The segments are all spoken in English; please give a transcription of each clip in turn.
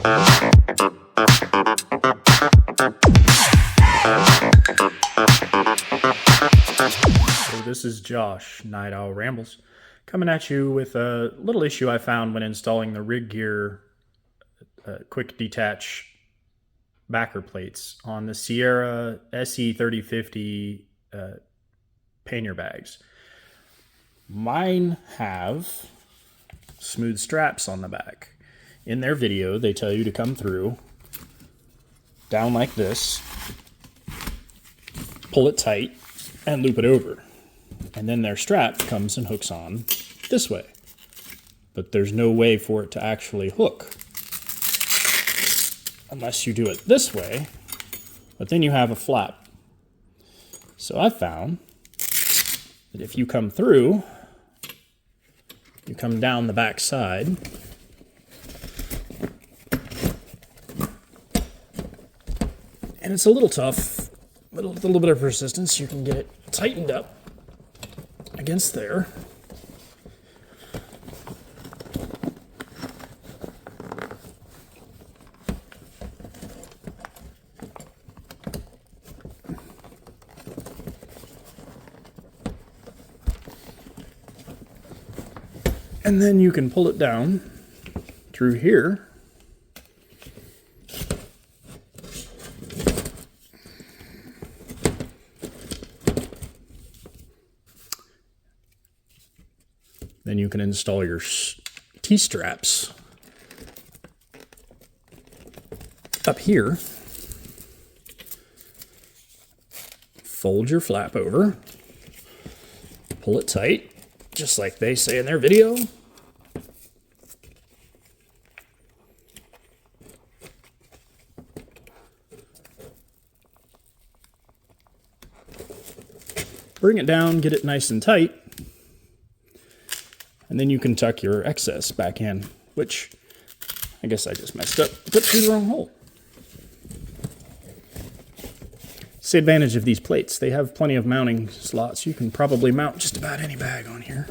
So this is Josh, Night Owl Rambles, coming at you with a little issue I found when installing the Rigg gear quick detach backer plates on the Sierra SE3050 pannier bags. Mine have smooth straps on the back. In their video, they tell you to come through down like this, pull it tight, and loop it over. And then their strap comes and hooks on this way. But there's no way for it to actually hook unless you do it this way, but then you have a flap. So I found that if you come through, you come down the back side, and it's a little tough, but with a little bit of persistence, you can get it tightened up against there. And then you can pull it down through here. Then you can install your T-straps up here. Fold your flap over. Pull it tight, just like they say in their video. Bring it down, get it nice and tight, and then you can tuck your excess back in, which I guess I just messed up. Put through the wrong hole. It's the advantage of these plates. They have plenty of mounting slots. You can probably mount just about any bag on here.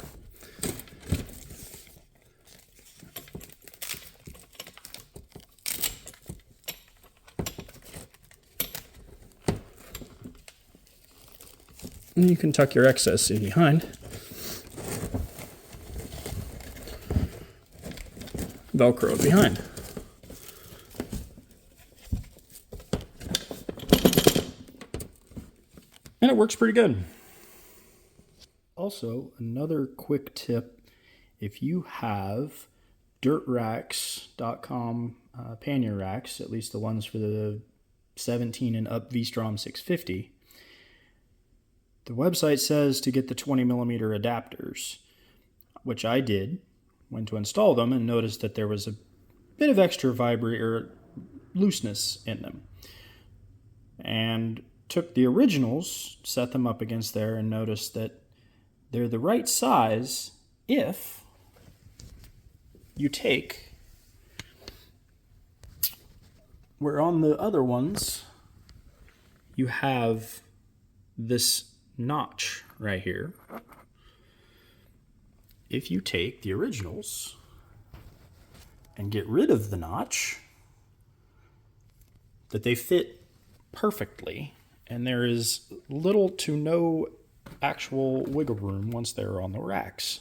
And you can tuck your excess in behind. Velcro it behind. And it works pretty good. Also, another quick tip, if you have dirtracks.com pannier racks, at least the ones for the 17 and up V-Strom 650, the website says to get the 20mm adapters, which I did, went to install them and noticed that there was a bit of extra looseness in them. And took the originals, set them up against there, and noticed that they're the right size if you take where on the other ones you have this notch right here. If you take the originals and get rid of the notch, that they fit perfectly, and there is little to no actual wiggle room once they're on the racks.